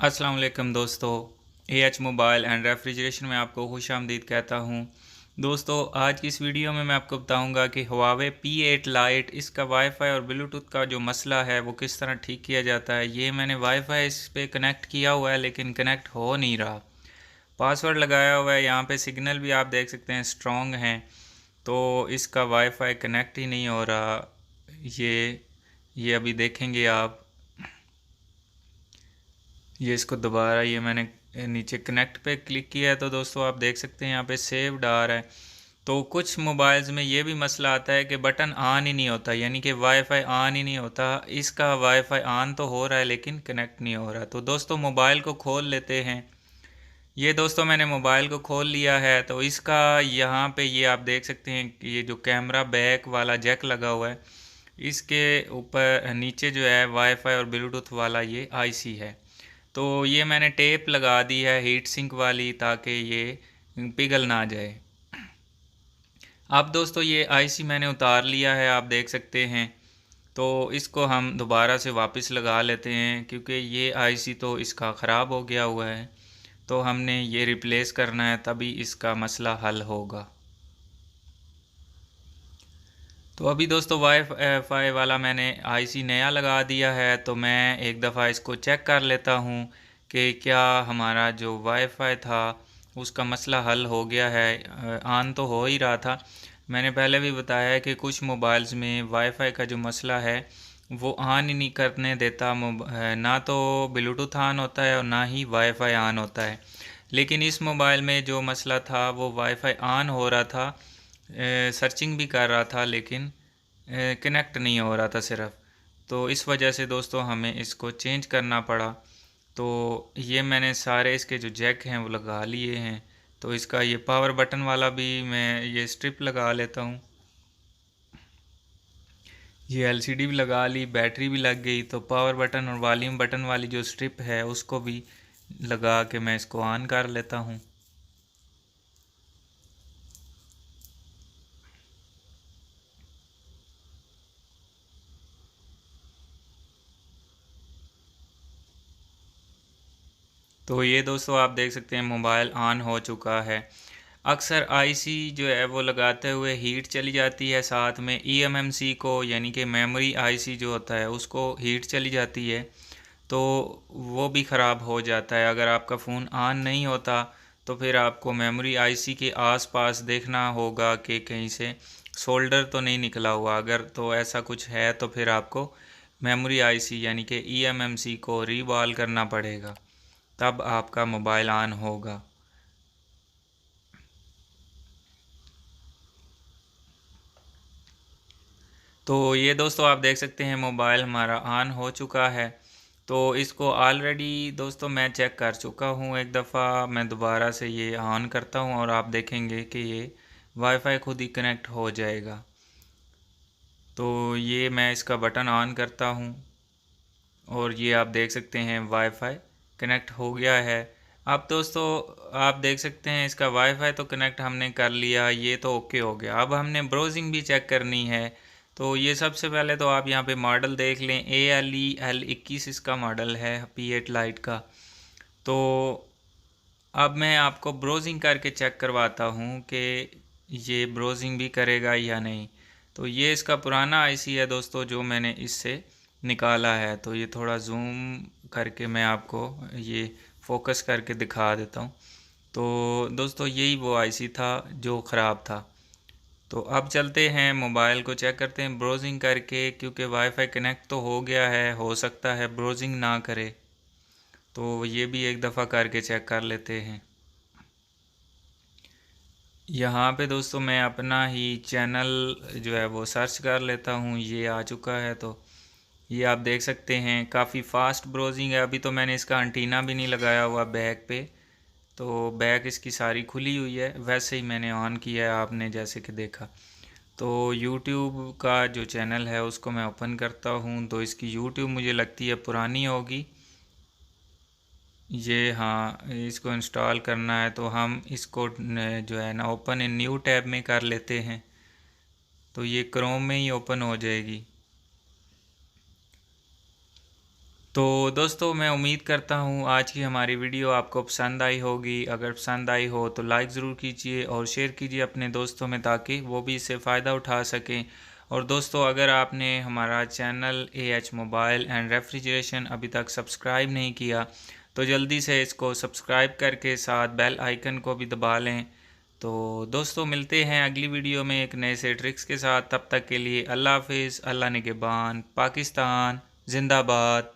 अस्सलाम वालेकुम दोस्तों। एएच मोबाइल एंड रेफ्रिजरेशन में आपको खुशामदीद कहता हूँ। दोस्तों, आज की इस वीडियो में मैं आपको बताऊँगा कि हुआवे P8 लाइट इसका वाईफ़ाई और ब्लूटूथ का जो मसला है वो किस तरह ठीक किया जाता है। ये मैंने वाईफ़ाई इस पे कनेक्ट किया हुआ है लेकिन कनेक्ट हो नहीं रहा। पासवर्ड लगाया हुआ है, यहाँ पे सिग्नल भी आप देख सकते हैं स्ट्रॉन्ग हैं, तो इसका वाईफ़ाई कनेक्ट ही नहीं हो रहा। ये अभी देखेंगे आप। ये इसको दोबारा ये मैंने नीचे कनेक्ट पे क्लिक किया है तो दोस्तों आप देख सकते हैं यहाँ पे सेव्ड आ रहा है। तो कुछ मोबाइल्स में ये भी मसला आता है कि बटन ऑन ही नहीं होता, यानी कि वाईफाई ऑन ही नहीं होता। इसका वाईफाई ऑन तो हो रहा है लेकिन कनेक्ट नहीं हो रहा। तो दोस्तों मोबाइल को खोल लेते हैं। ये दोस्तों मैंने मोबाइल को खोल लिया है, तो इसका यहाँ पे ये आप देख सकते हैं कि ये जो कैमरा बैक वाला जैक लगा हुआ है, इसके ऊपर नीचे जो है वाईफाई और ब्लूटूथ वाला ये आईसी है। तो ये मैंने टेप लगा दी है हीट सिंक वाली, ताकि ये पिघल ना जाए। अब दोस्तों ये आईसी मैंने उतार लिया है, आप देख सकते हैं। तो इसको हम दोबारा से वापस लगा लेते हैं, क्योंकि ये आईसी तो इसका ख़राब हो गया हुआ है, तो हमने ये रिप्लेस करना है, तभी इसका मसला हल होगा। तो अभी दोस्तों वाईफाई वाला मैंने आईसी नया लगा दिया है, तो मैं एक दफ़ा इसको चेक कर लेता हूँ कि क्या हमारा जो वाईफाई था उसका मसला हल हो गया है। ऑन तो हो ही रहा था। मैंने पहले भी बताया है कि कुछ मोबाइल्स में वाईफाई का जो मसला है वो ऑन ही नहीं करने देता। ना तो ब्लूटूथ ऑन होता है और ना ही वाईफाई ऑन होता है। लेकिन इस मोबाइल में जो मसला था वो वाईफाई ऑन हो रहा था, सर्चिंग भी कर रहा था, लेकिन कनेक्ट नहीं हो रहा था सिर्फ। तो इस वजह से दोस्तों हमें इसको चेंज करना पड़ा। तो ये मैंने सारे इसके जो जैक हैं वो लगा लिए हैं। तो इसका ये पावर बटन वाला भी मैं ये स्ट्रिप लगा लेता हूँ। ये एलसीडी भी लगा ली, बैटरी भी लग गई। तो पावर बटन और वॉल्यूम बटन वाली जो स्ट्रिप है उसको भी लगा के मैं इसको ऑन कर लेता हूँ। तो ये दोस्तों आप देख सकते हैं मोबाइल ऑन हो चुका है। अक्सर आईसी जो है वो लगाते हुए हीट चली जाती है, साथ में ईएमएमसी को यानी कि मेमोरी आईसी जो होता है उसको हीट चली जाती है, तो वो भी ख़राब हो जाता है। अगर आपका फ़ोन ऑन नहीं होता तो फिर आपको मेमोरी आईसी के आसपास देखना होगा कि कहीं से सोल्डर तो नहीं निकला हुआ। अगर तो ऐसा कुछ है तो फिर आपको मेमोरी आईसी यानी कि ईएमएमसी को रीवॉल करना पड़ेगा, तब आपका मोबाइल ऑन होगा। तो ये दोस्तों आप देख सकते हैं मोबाइल हमारा ऑन हो चुका है। तो इसको ऑलरेडी दोस्तों मैं चेक कर चुका हूँ एक दफ़ा। मैं दोबारा से ये ऑन करता हूँ और आप देखेंगे कि ये वाईफाई खुद ही कनेक्ट हो जाएगा। तो ये मैं इसका बटन ऑन करता हूँ और ये आप देख सकते हैं वाईफाई कनेक्ट हो गया है। अब दोस्तों आप देख सकते हैं इसका वाईफाई तो कनेक्ट हमने कर लिया, ये तो ओके हो गया। अब हमने ब्राउजिंग भी चेक करनी है। तो ये सबसे पहले तो आप यहाँ पे मॉडल देख लें, ALEL21 इसका मॉडल है P8 लाइट का। तो अब मैं आपको ब्राउजिंग करके चेक करवाता हूँ कि ये ब्राउजिंग भी करेगा या नहीं। तो ये इसका पुराना आईसी है दोस्तों जो मैंने इससे निकाला है। तो ये थोड़ा जूम करके मैं आपको ये फोकस करके दिखा देता हूँ। तो दोस्तों यही वो आईसी था जो ख़राब था। तो अब चलते हैं मोबाइल को चेक करते हैं ब्राउजिंग करके, क्योंकि वाईफाई कनेक्ट तो हो गया है, हो सकता है ब्राउजिंग ना करे। तो ये भी एक दफ़ा करके चेक कर लेते हैं। यहाँ पे दोस्तों मैं अपना ही चैनल जो है वो सर्च कर लेता हूँ, ये आ चुका है। तो ये आप देख सकते हैं काफ़ी फ़ास्ट ब्राउजिंग है। अभी तो मैंने इसका एंटीना भी नहीं लगाया हुआ बैक पे, तो बैक इसकी सारी खुली हुई है। वैसे ही मैंने ऑन किया है, आपने जैसे कि देखा। तो यूट्यूब का जो चैनल है उसको मैं ओपन करता हूँ। तो इसकी यूट्यूब मुझे लगती है पुरानी होगी ये। हाँ, इसको इंस्टॉल करना है तो हम इसको जो है ना ओपन इन न्यू टैब में कर लेते हैं। तो ये क्रोम में ही ओपन हो जाएगी। तो दोस्तों मैं उम्मीद करता हूँ आज की हमारी वीडियो आपको पसंद आई होगी। अगर पसंद आई हो तो लाइक ज़रूर कीजिए और शेयर कीजिए अपने दोस्तों में, ताकि वो भी इससे फ़ायदा उठा सकें। और दोस्तों अगर आपने हमारा channel AH mobile and refrigeration अभी तक सब्सक्राइब नहीं किया तो जल्दी से इसको सब्सक्राइब करके साथ बेल आइकन को भी दबा लें। तो दोस्तों मिलते हैं अगली वीडियो में एक नए से ट्रिक्स के साथ। तब तक के लिए अल्लाह हाफिज़। अल्लाह निगहबान। पाकिस्तान जिंदाबाद।